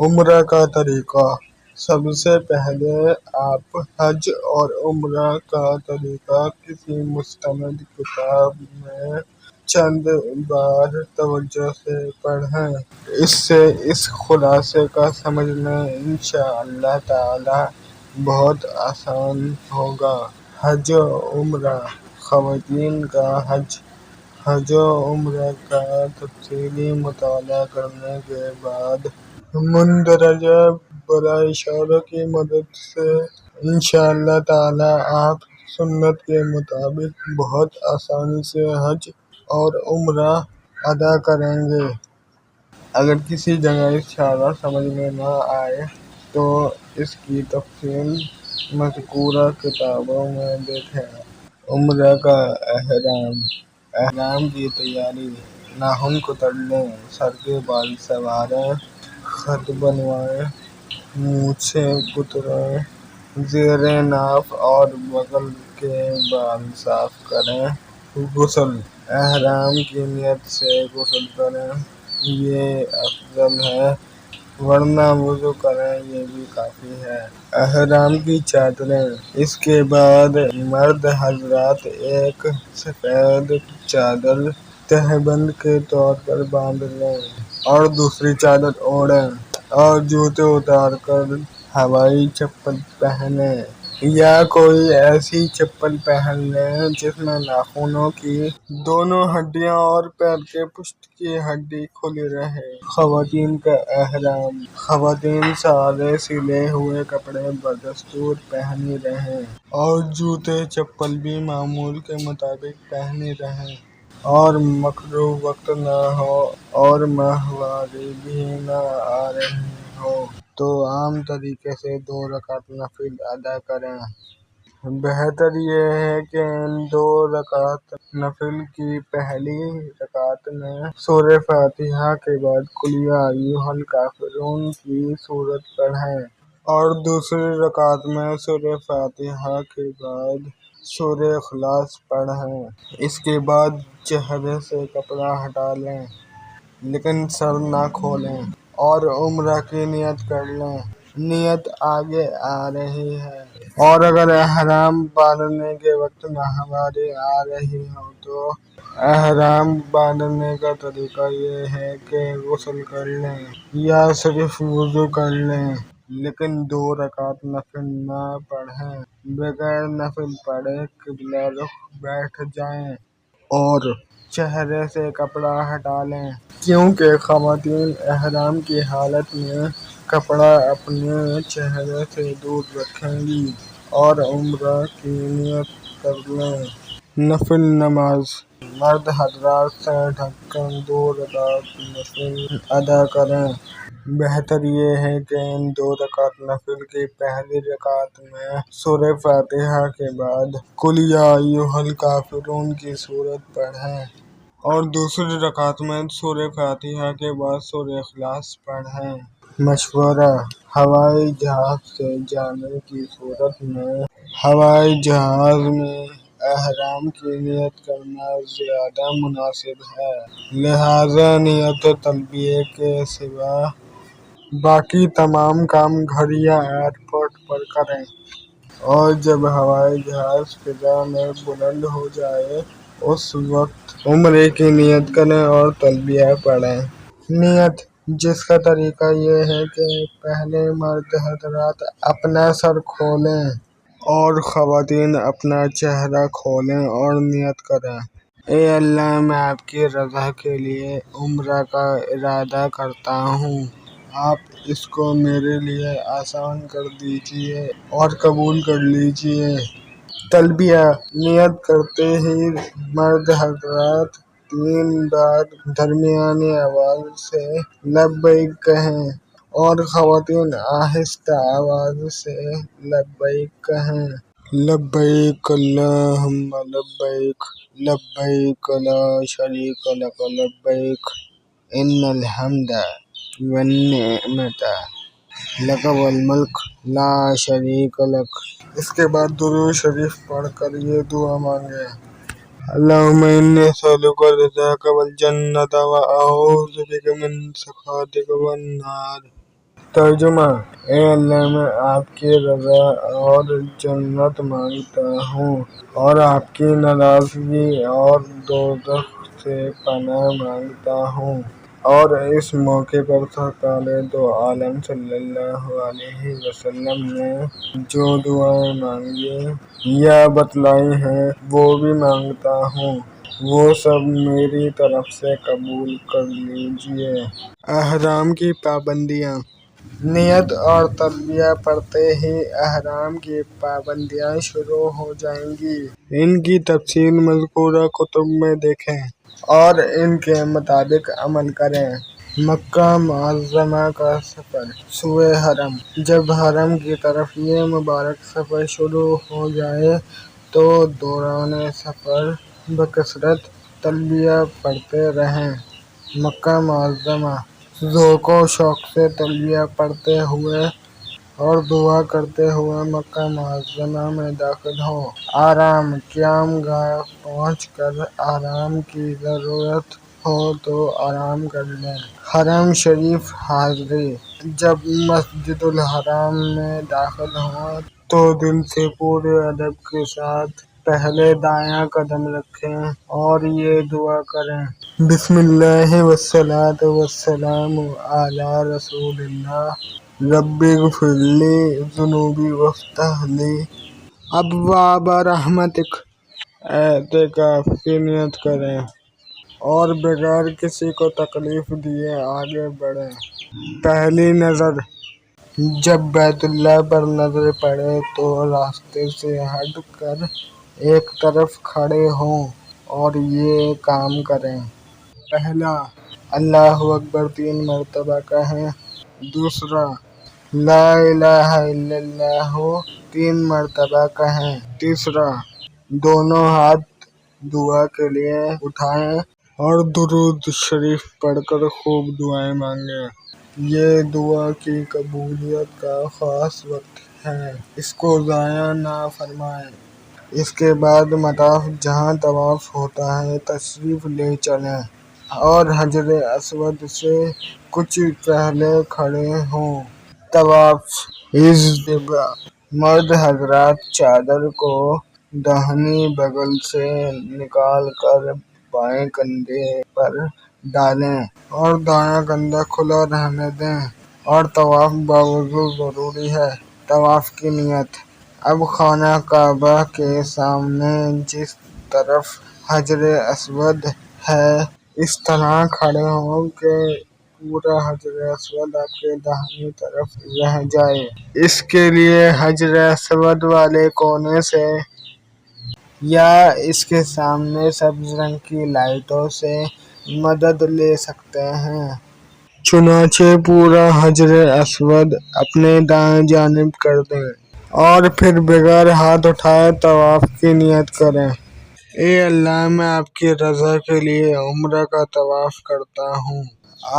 عمرہ کا طریقہ۔ سب سے پہلے آپ حج اور عمرہ کا طریقہ کسی مستند کتاب میں چند بار توجہ سے پڑھیں۔ اس سے اس خلاصے کا سمجھنا انشاءاللہ تعالی بہت آسان ہوگا۔ حج و عمرہ۔ خواتین کا حج۔ حج و عمرہ کا تفصیلی مطالعہ کرنے کے بعد مندرجہ بالا اشاروں کی مدد سے انشاءاللہ تعالی آپ سنت کے مطابق بہت آسانی سے حج اور عمرہ ادا کریں گے۔ اگر کسی جگہ اشارہ سمجھ میں نہ آئے تو اس کی تفصیل مذکورہ کتابوں میں دیکھیں۔ عمرہ کا احرام۔ احرام کی تیاری۔ ناخن کتر لیں، سر کے بال سنواریں، خط بنوائیں، مونچھیں کترائیں، زیر ناف اور بغل کے بال صاف کریں۔ غسل۔ احرام کی نیت سے غسل کریں، یہ افضل ہے، ورنہ وضو کریں، یہ بھی کافی ہے۔ احرام کی چادریں۔ اس کے بعد مرد حضرات ایک سفید چادر تہبند کے طور پر باندھ لیں اور دوسری چادر اوڑھیں اور جوتے اتار کر ہوائی چپل پہنیں یا کوئی ایسی چپل پہن لیں جس میں ناخنوں کی دونوں ہڈیاں اور پیر کے پشت کی ہڈی کھلی رہے۔ خواتین کا احرام۔ خواتین سادے سلے ہوئے کپڑے بدستور پہنی رہیں اور جوتے چپل بھی معمول کے مطابق پہنی رہیں اور مکروہ وقت نہ ہو اور ماہواری بھی نہ آ رہی ہو تو عام طریقے سے 2 رکعت نفل ادا کریں۔ بہتر یہ ہے کہ ان 2 رکعت نفل کی پہلی رکعت میں سورہ فاتحہ کے بعد قل یا ایھا الکافرون کی سورت پڑھیں اور دوسری رکعت میں سورہ فاتحہ کے بعد سورہ اخلاص پڑھیں۔ اس کے بعد چہرے سے کپڑا ہٹا لیں لیکن سر نہ کھولیں اور عمرہ کی نیت کر لیں۔ نیت آگے آ رہی ہے اور اگر احرام باندھنے کے وقت ماہواری آ رہی ہو تو احرام باندھنے کا طریقہ یہ ہے کہ غسل کر لیں یا صرف وضو کر لیں لیکن 2 رکعت نفل نہ پڑھیں۔ بغیر نفل پڑھے قبلہ رخ بیٹھ جائیں اور چہرے سے کپڑا ہٹا لیں کیونکہ خواتین احرام کی حالت میں کپڑا اپنے چہرے سے دور رکھیں گی اور عمرہ کی نیت کر لیں۔ نفل نماز۔ مرد حضرات سر ڈھک کر 2 رکعت نفل ادا کریں۔ بہتر یہ ہے کہ ان 2 رکعت نفل کی پہلی رکعت میں سورہ فاتحہ کے بعد قل یا ایھا الکافرون کی سورت پڑھیں اور دوسری رکعت میں سورہ فاتحہ کے بعد سورہ اخلاص پڑھیں۔ مشورہ۔ ہوائی جہاز سے جانے کی صورت میں ہوائی جہاز میں احرام کی نیت کرنا زیادہ مناسب ہے، لہذا نیت تلبیہ کے سوا باقی تمام کام گھر یا ایئرپورٹ پر کریں اور جب ہوائی جہاز فضا میں بلند ہو جائے اس وقت عمرے کی نیت کریں اور تلبیہ پڑھیں۔ نیت۔ جس کا طریقہ یہ ہے کہ پہلے مرد حضرات اپنا سر کھولیں اور خواتین اپنا چہرہ کھولیں اور نیت کریں: اے اللہ، میں آپ کی رضا کے لیے عمرہ کا ارادہ کرتا ہوں، آپ اس کو میرے لیے آسان کر دیجیے اور قبول کر لیجیے۔ تلبیہ۔ نیت کرتے ہی مرد حضرات 3 بار درمیانی آواز سے لبیک کہیں اور خواتین آہستہ آواز سے لبیک کہیں: لبیک اللہم لبیک، لبیک لا شریک لک لبیک، ان الحمد والنعمت لک والملک لا شریک لک۔ اس کے بعد درود شریف پڑھ کر یہ دعا مانگیں: اللہم انی اسألک رضاک والجنۃ واعوذ بک من سخطک والنار۔ ترجمہ: اے اللہ، میں آپ کی رضا اور جنت مانگتا ہوں اور آپ کی ناراضگی اور دوزخ سے پناہ مانگتا ہوں۔ اور اس موقع پر سرکار دو عالم صلی اللہ علیہ وسلم نے جو دعائیں مانگی یا بتلائی ہیں وہ بھی مانگتا ہوں، وہ سب میری طرف سے قبول کر لیجیے۔ احرام کی پابندیاں۔ نیت اور تلبیہ پڑھتے ہی احرام کی پابندیاں شروع ہو جائیں گی۔ ان کی تفصیل مذکورہ کتب میں دیکھیں اور ان کے مطابق عمل کریں۔ مکہ معظمہ کا سفر۔ سوئے حرم۔ جب حرم کی طرف یہ مبارک سفر شروع ہو جائے تو دوران سفر بکثرت تلبیہ پڑھتے رہیں۔ مکہ معظمہ۔ ذوق و شوق سے تلبیہ پڑھتے ہوئے اور دعا کرتے ہوئے مکہ معظمہ میں داخل ہوں۔ آرام۔ قیام گاہ پہنچ کر آرام کی ضرورت ہو تو آرام کر لیں۔ حرم شریف حاضری۔ جب مسجد الحرام میں داخل ہوں تو دل سے پورے ادب کے ساتھ پہلے دایاں قدم رکھیں اور یہ دعا کریں: بسم اللہ والصلاۃ والسلام علی رسول اللہ، رب اغفر لی ذنوبی وافتح لی ابواب رحمتک۔ اعتکاف کی نیت کریں اور بغیر کسی کو تکلیف دیے آگے بڑھیں۔ پہلی نظر۔ جب بیت اللہ پر نظر پڑے تو راستے سے ہٹ کر ایک طرف کھڑے ہوں اور یہ کام کریں: پہلا، اللہ اکبر 3 مرتبہ کہیں۔ دوسرا، لا الہ الا اللہ 3 مرتبہ کہیں۔ تیسرا، دونوں ہاتھ دعا کے لیے اٹھائیں اور درود شریف پڑھ کر خوب دعائیں مانگیں۔ یہ دعا کی قبولیت کا خاص وقت ہے، اس کو ضائع نہ فرمائیں۔ اس کے بعد مطاف جہاں طواف ہوتا ہے تشریف لے چلیں اور حجر اسود سے کچھ پہلے کھڑے ہوں۔ طواف۔ اجتباء۔ مرد حضرات چادر کو داہنی بغل سے نکال کر بائیں کندھے پر ڈالیں اور دایاں کندھا کھلا رہنے دیں اور طواف باوضو ضروری ہے۔ طواف کی نیت۔ اب خانہ کعبہ کے سامنے جس طرف حجر اسود ہے اس طرح کھڑے ہوں کہ پورا حجر اسود آپ کے داہنی طرف رہ جائے۔ اس کے لیے حجر اسود والے کونے سے یا اس کے سامنے سبز رنگ کی لائٹوں سے مدد لے سکتے ہیں۔ چنانچہ پورا حجر اسود اپنے دائیں جانب کر دیں اور پھر بغیر ہاتھ اٹھائے طواف کی نیت کریں: اے اللہ، میں آپ کی رضا کے لیے عمرہ کا طواف کرتا ہوں،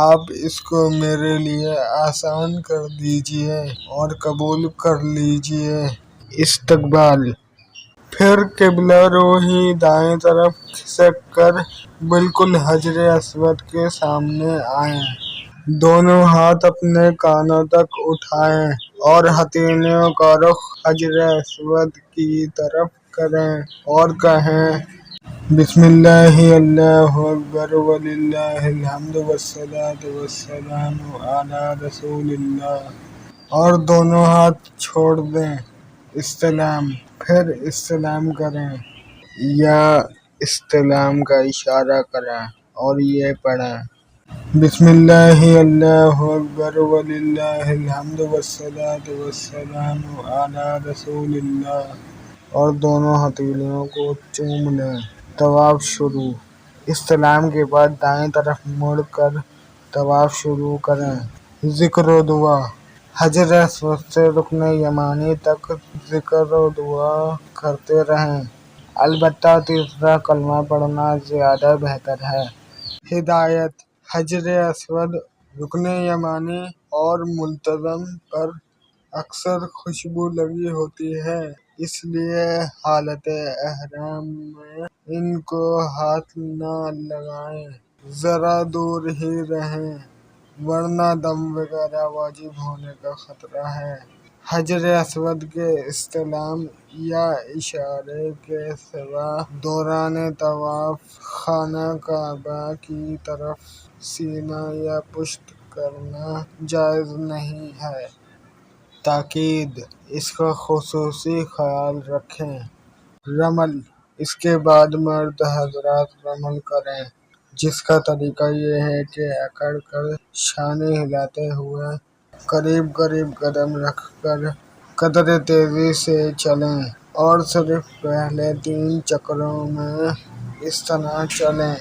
آپ اس کو میرے لیے آسان کر دیجیے اور قبول کر لیجیے۔ استقبال۔ پھر قبلہ روئی دائیں طرف کھسک کر بالکل حجر اسود کے سامنے آئیں۔ دونوں ہاتھ اپنے کانوں تک اٹھائیں اور ہتھیلیوں کا رخ حجر اسود کی طرف کریں اور کہیں: بسم اللہ، اللہ اکبر وللہ الحمد والصلاۃ والسلام علی رسول اللہ، اور دونوں ہاتھ چھوڑ دیں۔ استلام۔ پھر استلام کریں یا استلام کا اشارہ کریں اور یہ پڑھیں: بسم اللہ، اللہ اکبر وللہ الحمد والصلاۃ والسلام علی رسول اللہ، اور دونوں ہتھیلیوں کو چوم لیں۔ طواف شروع۔ استلام کے بعد دائیں طرف مڑ کر طواف شروع کریں۔ ذکر و دعا۔ حجر اسود سے رکن یمانی تک ذکر و دعا کرتے رہیں، البتہ تیسرا کلمہ پڑھنا زیادہ بہتر ہے۔ ہدایت۔ حجر اسود، رکن یمانی اور ملتزم پر اکثر خوشبو لگی ہوتی ہے، اس لیے حالت احرام میں ان کو ہاتھ نہ لگائیں، ذرا دور ہی رہیں۔ ورنہ دم وغیرہ واجب ہونے کا خطرہ ہے۔ حجر اسود کے استلام یا اشارے کے سوا دوران طواف خانہ کعبہ کی طرف سینہ یا پشت کرنا جائز نہیں ہے۔ تاکید: اس کا خصوصی خیال رکھیں۔ رمل: اس کے بعد مرد حضرات رمل کریں، جس کا طریقہ یہ ہے کہ اکڑ کر شانے ہلاتے ہوئے قریب قریب قدم رکھ کر قدرے تیزی سے چلیں اور صرف پہلے 3 چکروں میں اس طرح چلیں،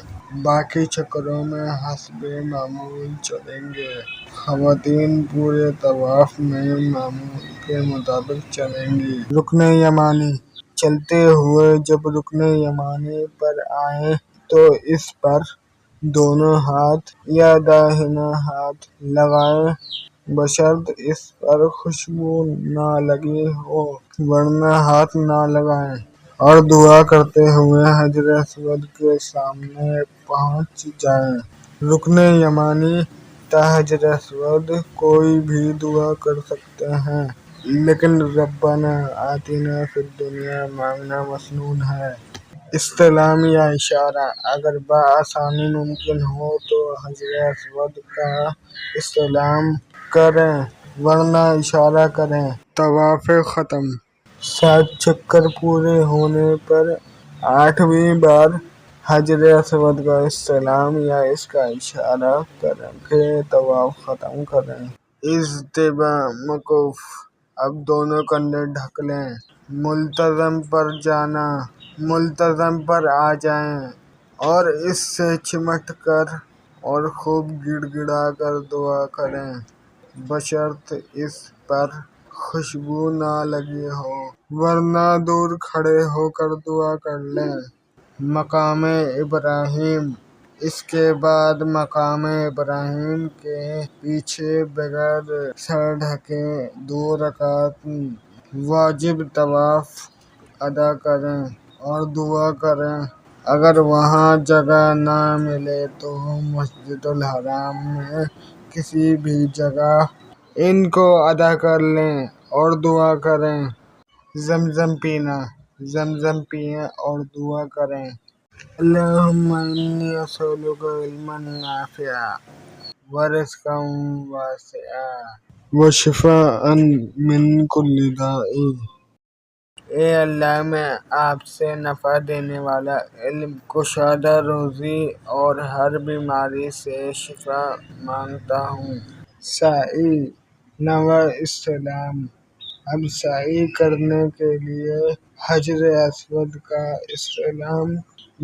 باقی چکروں میں حسب معمول چلیں گے۔ خواتین پورے طواف میں معمول کے مطابق چلیں گی۔ رکن یمانی: چلتے ہوئے جب رکن یمانی پر آئیں تو اس پر دونوں ہاتھ یا داہنا ہاتھ لگائیں، بشرط اس پر خوشبو نہ لگی ہو، ورنہ ہاتھ نہ لگائیں، اور دعا کرتے ہوئے حجر اسود کے سامنے پہنچ جائیں۔ رکن یمانی تا حجر اسود کوئی بھی دعا کر سکتے ہیں، لیکن ربنا آتنا فی الدنیا مانگنا مسنون ہے۔ استلام یا اشارہ: اگر بآسانی ممکن ہو تو حجر اسود کا استلام کریں، ورنہ اشارہ کریں۔ طواف ختم: 7 چکر پورے ہونے پر 8ویں بار حجر اسود کا استلام یا اس کا اشارہ کر کے طواف ختم کریں۔ موقوف: اب دونوں کندھے ڈھک لیں۔ ملتزم پر جانا: ملتزم پر آ جائیں اور اس سے چمٹ کر اور خوب گڑ گڑا کر دعا کریں، بشرط اس پر خوشبو نہ لگی ہو، ورنہ دور کھڑے ہو کر دعا کر لیں۔ مقام ابراہیم: اس کے بعد مقام ابراہیم کے پیچھے بغیر سر ڈھکے 2 رکعت واجب طواف ادا کریں اور دعا کریں۔ اگر وہاں جگہ نہ ملے تو مسجد الحرام میں کسی بھی جگہ ان کو ادا کر لیں اور دعا کریں۔ زمزم پینا: زمزم پئیں اور دعا کریں۔ اللہم انی اسألک علما نافعا ورزقا واسعا وشفاء من کل داء۔ اے اللہ، میں آپ سے نفع دینے والا علم، کشادہ روزی اور ہر بیماری سے شفا مانگتا ہوں۔ سعی: نوع استلام: اب سعی کرنے کے لیے حجر اسود کا استلام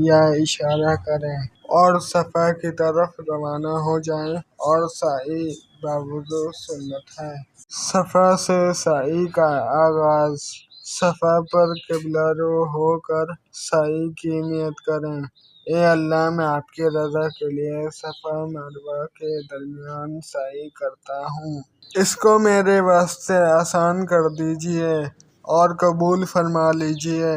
یا اشارہ کریں اور صفا کی طرف روانہ ہو جائیں، اور سعی باوضو سنت ہے۔ صفا سے سعی کا آغاز: صفا پر قبلہ رو ہو کر سعی کی نیت کریں۔ اے اللہ، میں آپ کی رضا کے لیے صفا مروہ کے درمیان سعی کرتا ہوں، اس کو میرے واسطے آسان کر دیجیے اور قبول فرما لیجیے۔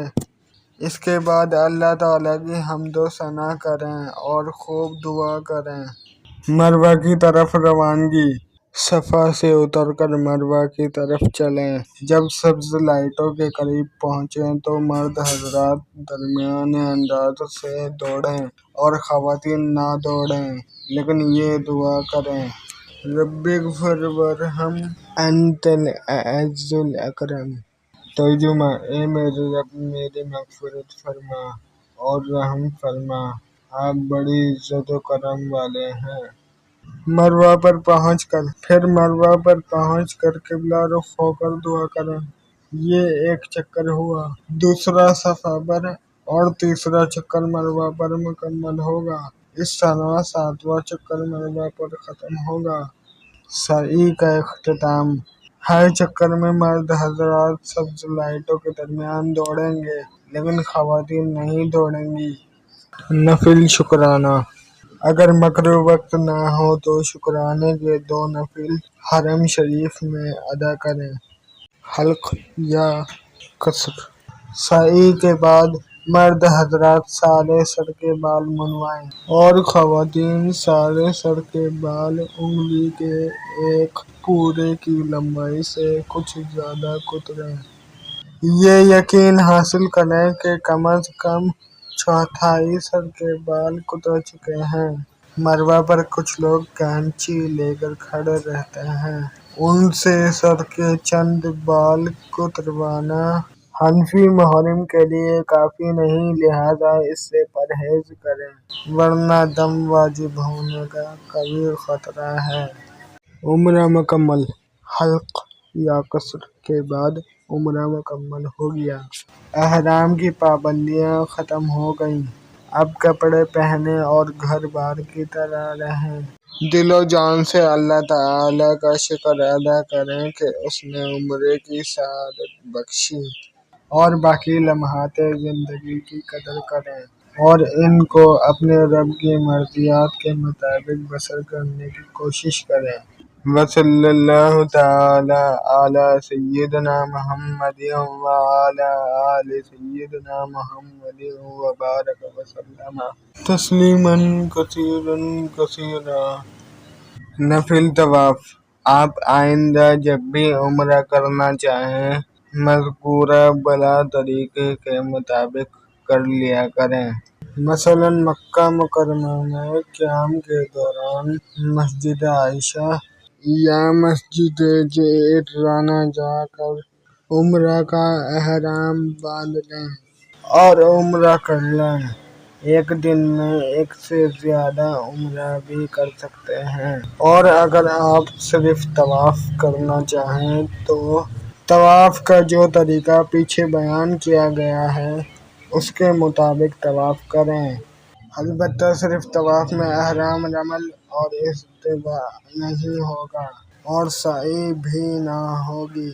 اس کے بعد اللہ تعالیٰ کی حمد و ثنا کریں اور خوب دعا کریں۔ مروہ کی طرف روانگی: صفا سے اتر کر مروہ کی طرف چلیں۔ جب سبز لائٹوں کے قریب پہنچیں تو مرد حضرات درمیانے انداز سے دوڑیں اور خواتین نہ دوڑیں، لیکن یہ دعا کریں: رب اغفر وارحم انت العزیز الاکرم۔ ترجمہ: اے میرے رب، میری مغفرت فرما اور رحم فرما، آپ بڑی عزت و کرم والے ہیں۔ مروہ پر پہنچ کر پھر مروہ پر پہنچ کر قبلہ رخ ہو کر دعا کریں۔ یہ 1 چکر ہوا۔ دوسرا صفا پر اور تیسرا چکر مروہ پر مکمل ہوگا۔ اس طرح 7واں چکر مروہ پر ختم ہوگا۔ سعی کا اختتام: ہر چکر میں مرد حضرات سبز لائٹوں کے درمیان دوڑیں گے، لیکن خواتین نہیں دوڑیں گی۔ نفل شکرانہ: اگر مکروہ وقت نہ ہو تو شکرانے کے 2 نفل حرم شریف میں ادا کریں۔ حلق یا قصر: سعی کے بعد مرد حضرات سارے سر کے بال منڈوائیں اور خواتین سارے سر کے بال انگلی کے ایک پورے کی لمبائی سے کچھ زیادہ کترائیں۔ یہ یقین حاصل کریں کہ کم از کم چوتھائی سر کے بال کتر چکے ہیں۔ مروہ پر کچھ لوگ کینچی لے کر کھڑے رہتے ہیں۔ ان سے سر کے چند بال کتروانا حنفی محرم کے لیے کافی نہیں، لہذا اس سے پرہیز کریں ورنہ دم واجب ہونے کا قوی خطرہ ہے۔ عمرہ مکمل۔ حلق یا قصر کے بعد عمرہ مکمل ہو گیا۔ احرام کی پابندیاں ختم ہو گئیں۔ اب کپڑے پہنیں اور گھر بار کی طرح رہیں۔ دل و جان سے اللہ تعالیٰ کا شکر ادا کریں کہ اس نے عمرے کی سعادت بخشی، اور باقی لمحات زندگی کی قدر کریں اور ان کو اپنے رب کی مرضیات کے مطابق بسر کرنے کی کوشش کریں۔ وصلی اللہ تعالیٰ علی سیدنا محمد وعلی آل سیدنا محمد وبارک وسلم تسلیما کثیرا کثیرا۔ نفل طواف۔ آپ آئندہ جب بھی عمرہ کرنا چاہیں مذکورہ بالا طریقے کے مطابق کر لیا کریں۔ مثلاً مکہ مکرمہ میں قیام کے دوران مسجد عائشہ یا مسجد جعرانہ جا کر عمرہ کا احرام باندھ لیں اور عمرہ کر لیں۔ ایک دن میں ایک سے زیادہ عمرہ بھی کر سکتے ہیں، اور اگر آپ صرف طواف کرنا چاہیں تو طواف کا جو طریقہ پیچھے بیان کیا گیا ہے اس کے مطابق طواف کریں۔ البتہ صرف طواف میں احرام رمل اور اصطباء نہیں ہوگا اور سعی بھی نہ ہوگی۔